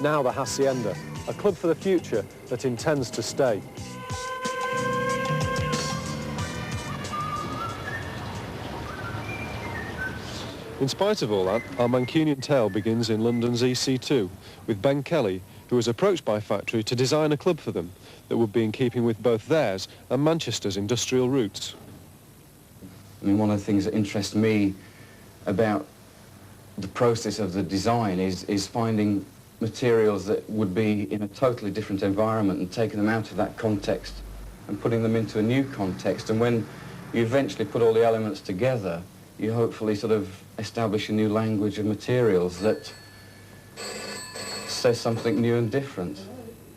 now the Hacienda, a club for the future that intends to stay. In spite of all that, our Mancunian tale begins in London's EC2 with Ben Kelly, who was approached by Factory to design a club for them that would be in keeping with both theirs and Manchester's industrial roots. I mean, one of the things that interests me about the process of the design is finding materials that would be in a totally different environment and taking them out of that context and putting them into a new context. And when you eventually put all the elements together, you hopefully sort of establish a new language of materials that says something new and different.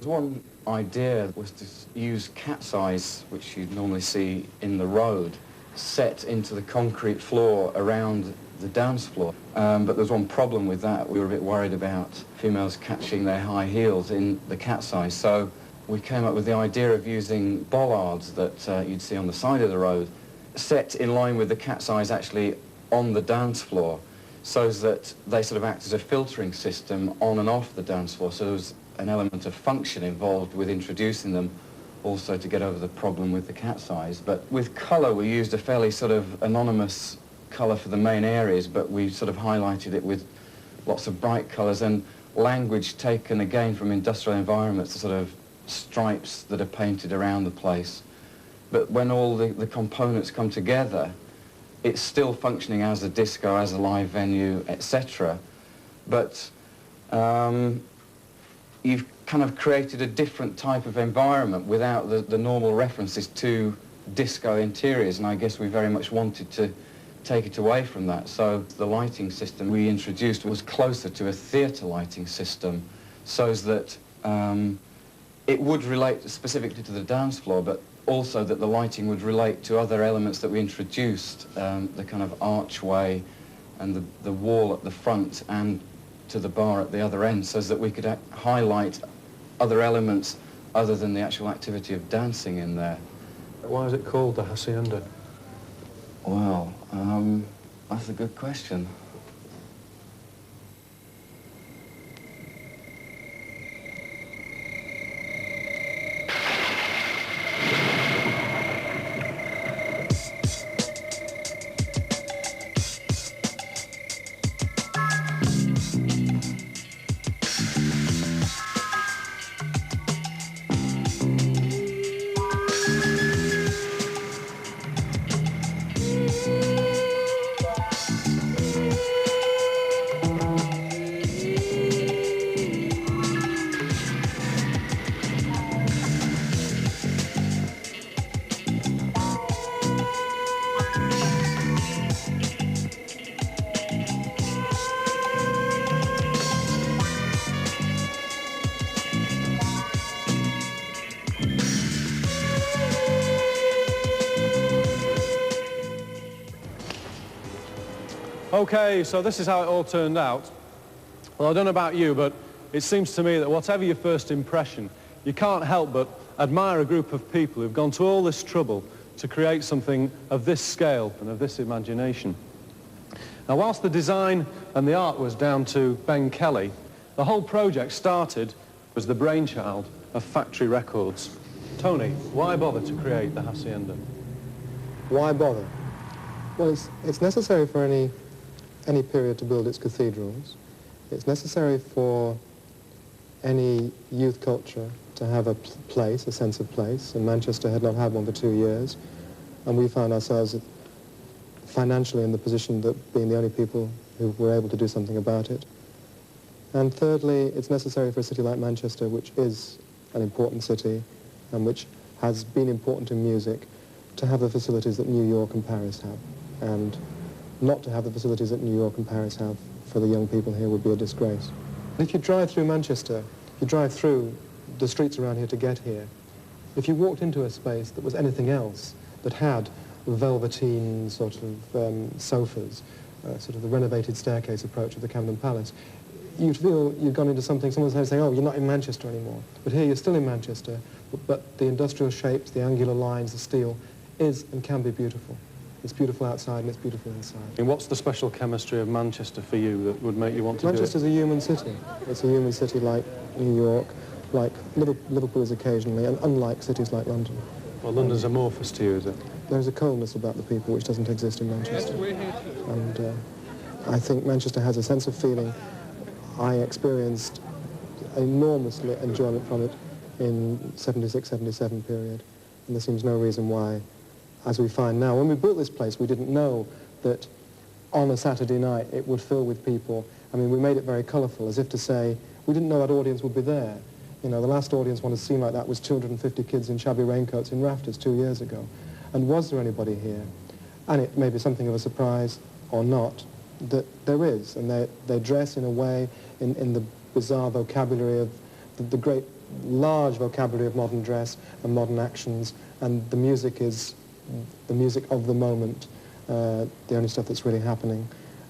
One idea was to use cat's eyes, which you'd normally see in the road, set into the concrete floor around the dance floor. But there's one problem with that. We were a bit worried about females catching their high heels in the cat's eyes. So we came up with the idea of using bollards that you'd see on the side of the road, set in line with the cat's eyes actually on the dance floor, so that they sort of act as a filtering system on and off the dance floor. So there was an element of function involved with introducing them, also to get over the problem with the cat's eyes. But with colour, we used a fairly sort of anonymous colour for the main areas, but we sort of highlighted it with lots of bright colours and language taken again from industrial environments, the sort of stripes that are painted around the place. But when all the components come together, it's still functioning as a disco, as a live venue, etc. But you've kind of created a different type of environment without the normal references to disco interiors, and I guess we very much wanted to take it away from that. So the lighting system we introduced was closer to a theatre lighting system, so that it would relate specifically to the dance floor, but also that the lighting would relate to other elements that we introduced, the kind of archway and the wall at the front and to the bar at the other end, so that we could highlight other elements other than the actual activity of dancing in there. Why is it called the Hacienda? Well, that's a good question. Okay, so this is how it all turned out. Well, I don't know about you, but it seems to me that whatever your first impression, you can't help but admire a group of people who've gone to all this trouble to create something of this scale and of this imagination. Now, whilst the design and the art was down to Ben Kelly, the whole project started as the brainchild of Factory Records. Tony, why bother to create the Hacienda? Why bother? Well, it's necessary for any period to build its cathedrals. It's necessary for any youth culture to have a place, a sense of place, and Manchester had not had one for 2 years, and we found ourselves financially in the position that being the only people who were able to do something about it. And thirdly, it's necessary for a city like Manchester, which is an important city and which has been important in music, to have the facilities that New York and Paris have. And not to have the facilities that New York and Paris have for the young people here would be a disgrace. If you drive through Manchester, if you drive through the streets around here to get here, if you walked into a space that was anything else, that had velveteen sort of sofas, sort of the renovated staircase approach of the Camden Palace, you'd feel you'd gone into something, someone's saying, oh, you're not in Manchester anymore. But here you're still in Manchester, but the industrial shapes, the angular lines, the steel is and can be beautiful. It's beautiful outside and it's beautiful inside. And what's the special chemistry of Manchester for you that would make you want to do it? Manchester's a human city. It's a human city like New York, like Liverpool is occasionally, and unlike cities like London. Well, London's amorphous to you, is it? There's a coldness about the people which doesn't exist in Manchester. And I think Manchester has a sense of feeling. I experienced enormous enjoyment from it in 76, 77 period. And there seems no reason why, as we find now. When we built this place, we didn't know that on a Saturday night it would fill with people. I mean, we made it very colourful, as if to say, we didn't know that audience would be there. You know, the last audience wanted to seem like that was 250 kids in shabby raincoats in rafters 2 years ago. And was there anybody here? And it may be something of a surprise, or not, that there is. And they dress in a way, in the bizarre vocabulary of the great, large vocabulary of modern dress and modern actions. And the music is the music of the moment, the only stuff that's really happening.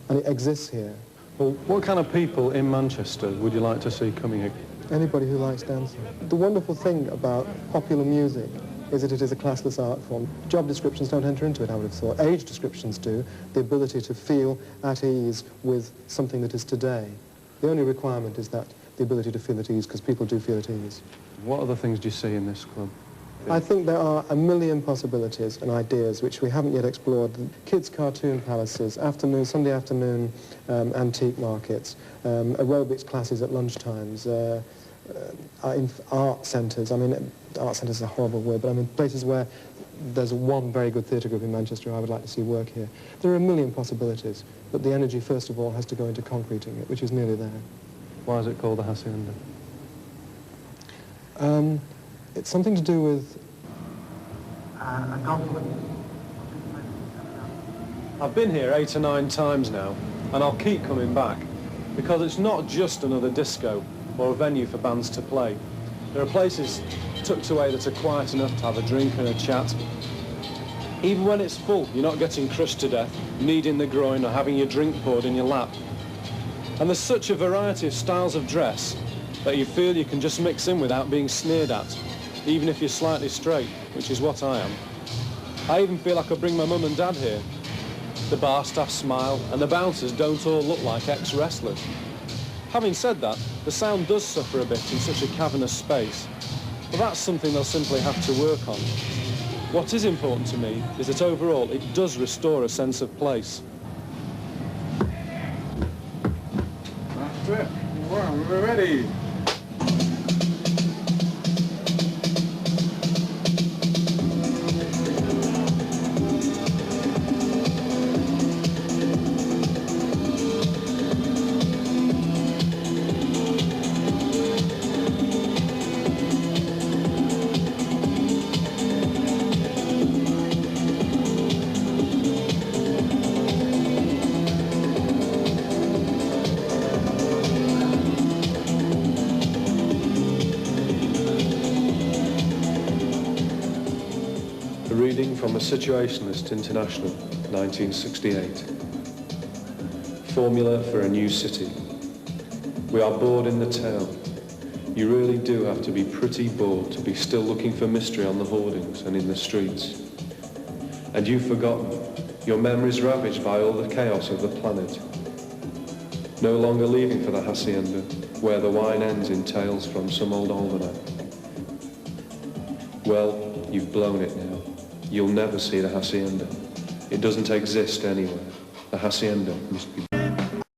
And it exists here. Well, what kind of people in Manchester would you like to see coming here? Anybody who likes dancing. The wonderful thing about popular music is that it is a classless art form. Job descriptions don't enter into it, I would have thought. Age descriptions do. The ability to feel at ease with something that is today. The only requirement is that the ability to feel at ease, because people do feel at ease. What other things do you see in this club? I think there are a million possibilities and ideas which we haven't yet explored. Kids' cartoon palaces, Sunday afternoon antique markets, aerobics classes at lunchtimes, art centres. I mean, art centres is a horrible word, but I mean places where there's one very good theatre group in Manchester I would like to see work here. There are a million possibilities, but the energy, first of all, has to go into concreting it, which is nearly there. Why is it called the Hacienda? It's something to do with I've been here 8 or 9 times now, and I'll keep coming back, because it's not just another disco or a venue for bands to play. There are places tucked away that are quiet enough to have a drink and a chat. Even when it's full, you're not getting crushed to death, kneading the groin or having your drink poured in your lap. And there's such a variety of styles of dress that you feel you can just mix in without being sneered at, even if you're slightly straight, which is what I am. I even feel I could bring my mum and dad here. The bar staff smile, and the bouncers don't all look like ex-wrestlers. Having said that, the sound does suffer a bit in such a cavernous space, but that's something they'll simply have to work on. What is important to me is that overall it does restore a sense of place. That's it. Well, we're ready. Reading from a Situationist International, 1968. Formula for a new city. We are bored in the town. You really do have to be pretty bored to be still looking for mystery on the hoardings and in the streets. And you've forgotten. Your memory's ravaged by all the chaos of the planet. No longer leaving for the Hacienda, where the wine ends in tales from some old almanac. Well, you've blown it now. You'll never see the Hacienda. It doesn't exist anywhere. The Hacienda must be